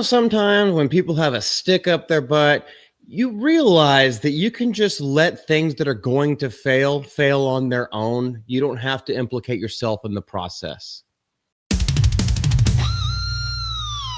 Sometimes when people have a stick up their butt, you realize that you can just let things that are going to fail on their own. You don't have to implicate yourself in the process.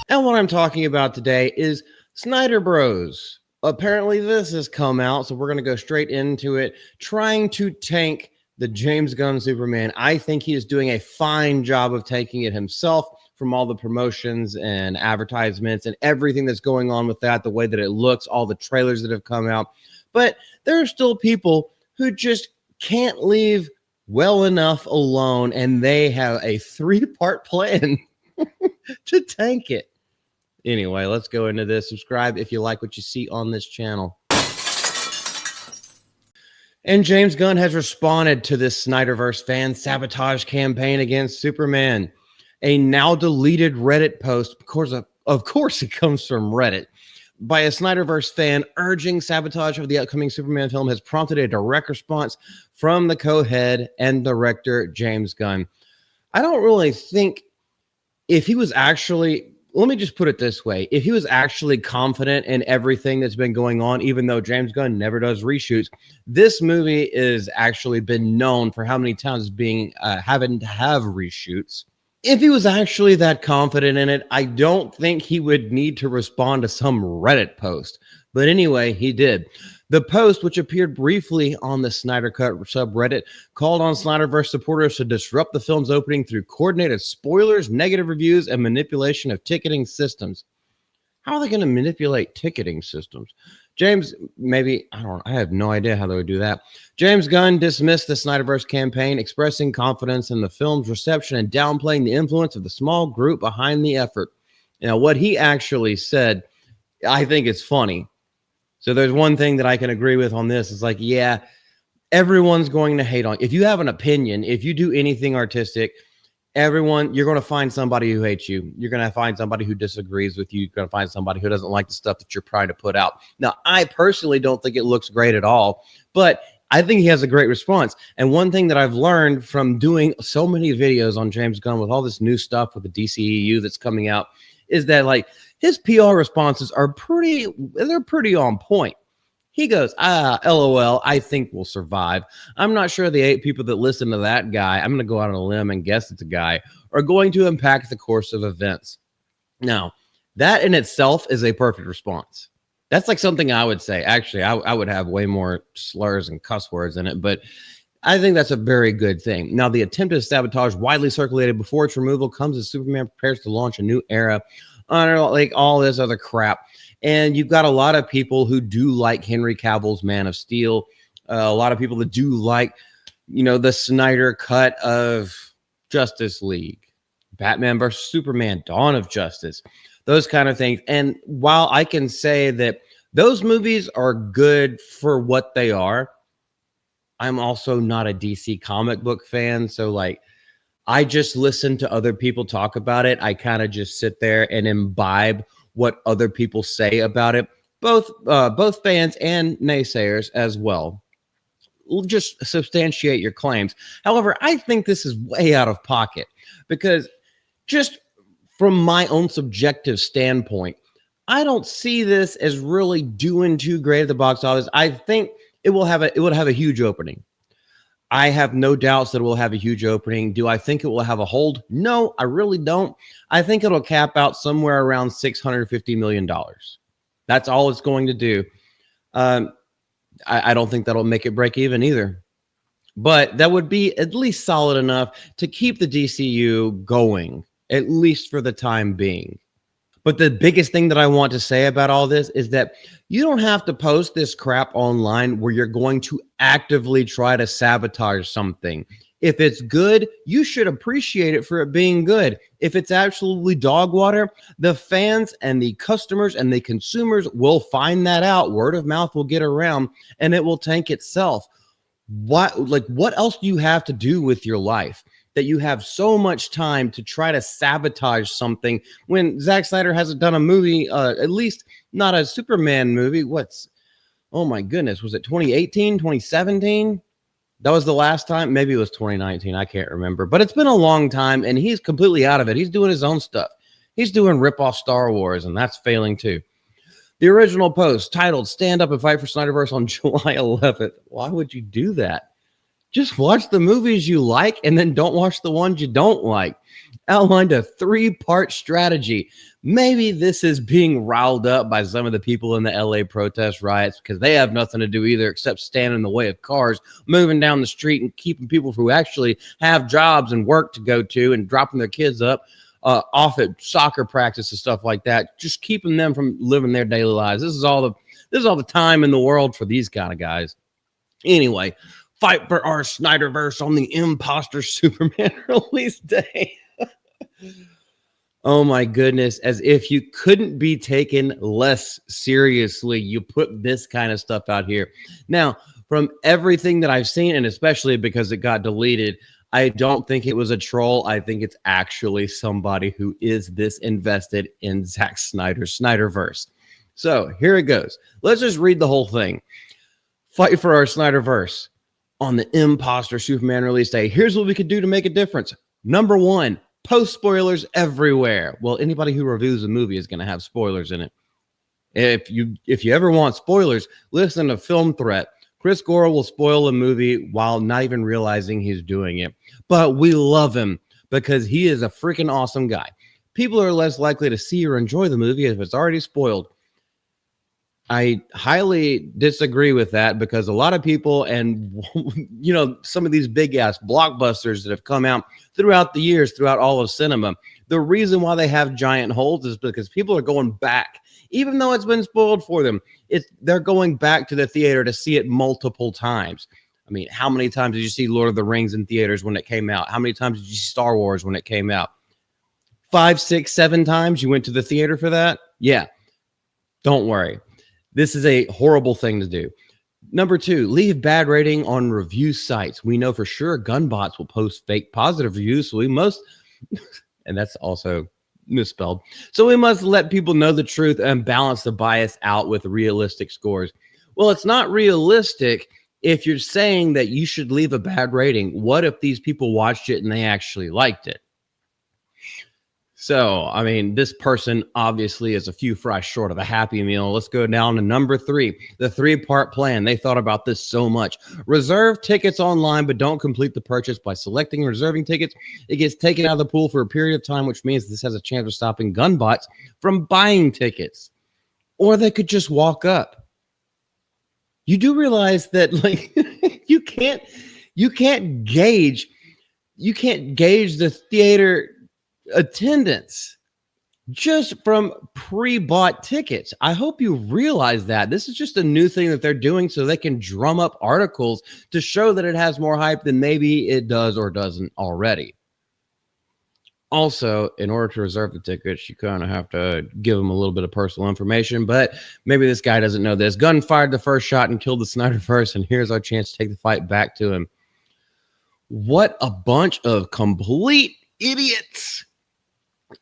And what I'm talking about today is Snyder Bros. Apparently, this has come out, so we're going to go straight into it, trying to tank the James Gunn Superman. I think he is doing a fine job of taking it himself from all the promotions and advertisements and everything that's going on with that, the way that it looks, all the trailers that have come out. But there are still people who just can't leave well enough alone, and they have a 3-part plan to tank it. Anyway, let's go into this. Subscribe if you like what you see on this channel. And James Gunn has responded to this Snyderverse fan sabotage campaign against Superman. A now deleted Reddit post, of course it comes from Reddit, by a Snyderverse fan urging sabotage of the upcoming Superman film has prompted a direct response from the co-head and director James Gunn. I don't really think if he was actually... Let me just put it this way. If he was actually confident in everything that's been going on, even though James Gunn never does reshoots, this movie is actually been known for how many times being having to have reshoots. If he was actually that confident in it, I don't think he would need to respond to some Reddit post. But anyway, he did. The post, which appeared briefly on the Snyder Cut subreddit, called on Snyderverse supporters to disrupt the film's opening through coordinated spoilers, negative reviews, and manipulation of ticketing systems. How are they going to manipulate ticketing systems? I have no idea how they would do that. James Gunn dismissed the Snyderverse campaign, expressing confidence in the film's reception and downplaying the influence of the small group behind the effort. Now, what he actually said, I think it's funny. So there's one thing that I can agree with on this. It's like, yeah, everyone's going to hate on. If you have an opinion, if you do anything artistic, you're going to find somebody who hates you. You're going to find somebody who disagrees with you. You're going to find somebody who doesn't like the stuff that you're trying to put out. Now, I personally don't think it looks great at all, but I think he has a great response. And one thing that I've learned from doing so many videos on James Gunn with all this new stuff with the DCEU that's coming out is that, like, his PR responses are pretty on point. He goes, LOL, I think we'll survive. I'm not sure the 8 people that listen to that guy, I'm going to go out on a limb and guess it's a guy, are going to impact the course of events. Now, that in itself is a perfect response. That's like something I would say. Actually, I would have way more slurs and cuss words in it, but I think that's a very good thing. Now, the attempted sabotage widely circulated before its removal comes as Superman prepares to launch a new era on like all this other crap. And you've got a lot of people who do like Henry Cavill's Man of Steel. A lot of people that do like, the Snyder cut of Justice League, Batman versus Superman, Dawn of Justice, those kind of things. And while I can say that those movies are good for what they are, I'm also not a DC comic book fan. So, like, I just listen to other people talk about it. I kind of just sit there and imbibe what other people say about it, both fans and naysayers as well. Just substantiate your claims. However, I think this is way out of pocket because just from my own subjective standpoint, I don't see this as really doing too great at the box office. I think it would have a huge opening. I have no doubts that it will have a huge opening. Do I think it will have a hold? No, I really don't. I think it'll cap out somewhere around $650 million. That's all it's going to do. I don't think that'll make it break even either. But that would be at least solid enough to keep the DCU going, at least for the time being. But the biggest thing that I want to say about all this is that you don't have to post this crap online where you're going to actively try to sabotage something. If it's good, you should appreciate it for it being good. If it's absolutely dog water, the fans and the customers and the consumers will find that out. Word of mouth will get around and it will tank itself. What else do you have to do with your life that you have so much time to try to sabotage something when Zack Snyder hasn't done a movie, at least not a Superman movie? Oh my goodness, was it 2018, 2017? That was the last time. Maybe it was 2019. I can't remember, but it's been a long time and he's completely out of it. He's doing his own stuff. He's doing rip-off Star Wars, and that's failing too. The original post titled "Stand Up and Fight for Snyderverse" on July 11th. Why would you do that? Just watch the movies you like and then don't watch the ones you don't like. Outlined a 3-part strategy. Maybe this is being riled up by some of the people in the LA protest riots because they have nothing to do either except stand in the way of cars moving down the street and keeping people who actually have jobs and work to go to and dropping their kids off at soccer practice and stuff like that, just keeping them from living their daily lives. This is all the time in the world for these kind of guys. Anyway, fight for our Snyderverse on the Imposter Superman release day. Oh my goodness, as if you couldn't be taken less seriously, you put this kind of stuff out here. Now, from everything that I've seen, and especially because it got deleted, I don't think it was a troll. I think it's actually somebody who is this invested in Zack Snyder's Snyderverse. So here it goes. Let's just read the whole thing. Fight for our Snyderverse on the Imposter Superman release day. Here's what we could do to make a difference. Number 1, post spoilers everywhere. Well, anybody who reviews a movie is going to have spoilers in it. If you ever want spoilers, listen to Film Threat. Chris Gore will spoil a movie while not even realizing he's doing it. But we love him because he is a freaking awesome guy. People are less likely to see or enjoy the movie if it's already spoiled. I highly disagree with that because a lot of people and, some of these big ass blockbusters that have come out throughout the years, throughout all of cinema, the reason why they have giant holes is because people are going back, even though it's been spoiled for them. They're going back to the theater to see it multiple times. I mean, how many times did you see Lord of the Rings in theaters when it came out? How many times did you see Star Wars when it came out? 5, 6, 7 times you went to the theater for that? Yeah. Don't worry. This is a horrible thing to do. Number 2, leave bad rating on review sites. We know for sure Gunn bots will post fake positive reviews, so we must, and that's also misspelled. So we must let people know the truth and balance the bias out with realistic scores. Well, it's not realistic if you're saying that you should leave a bad rating. What if these people watched it and they actually liked it? So, I mean, this person obviously is a few fries short of a Happy Meal. Let's go down to number 3, the 3-part plan. They thought about this so much. Reserve tickets online, but don't complete the purchase by selecting and reserving tickets. It gets taken out of the pool for a period of time, which means this has a chance of stopping Gunn bots from buying tickets. Or they could just walk up. You do realize that, you can't gauge the theater attendance just from pre-bought tickets. I hope you realize that this is just a new thing that they're doing so they can drum up articles to show that it has more hype than maybe it does or doesn't already. Also, in order to reserve the tickets, you kind of have to give them a little bit of personal information, but maybe this guy doesn't know this. Gunn fired the first shot and killed the Snyderverse, and here's our chance to take the fight back to him. What a bunch of complete idiots.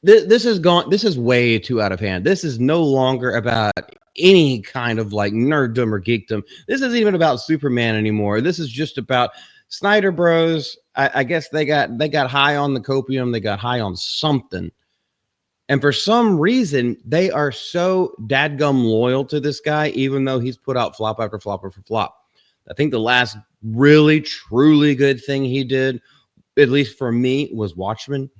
This is way too out of hand. This is no longer about any kind of nerddom or geekdom. This isn't even about Superman anymore. This is just about Snyder Bros. I guess they got high on the copium. They got high on something. And for some reason, they are so dadgum loyal to this guy, even though he's put out flop after flop after flop. I think the last really, truly good thing he did, at least for me, was Watchmen.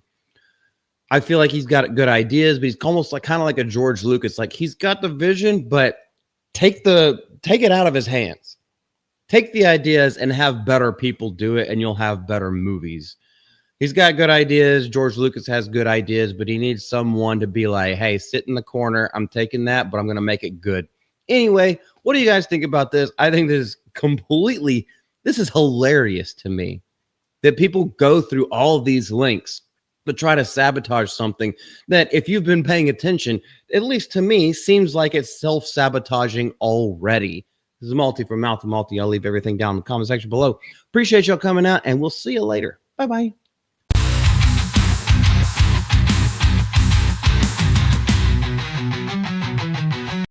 I feel like he's got good ideas, but he's almost kind of like a George Lucas. He's got the vision, but take it out of his hands. Take the ideas and have better people do it, and you'll have better movies. He's got good ideas. George Lucas has good ideas, but he needs someone to be like, hey, sit in the corner. I'm taking that, but I'm going to make it good. Anyway, what do you guys think about this? I think this is hilarious to me that people go through all of these links to try to sabotage something that, if you've been paying attention, at least to me, seems like it's self-sabotaging already. This is Malty from Mouth to Malty. I'll leave everything down in the comment section below. Appreciate y'all coming out, and we'll see you later. Bye-bye.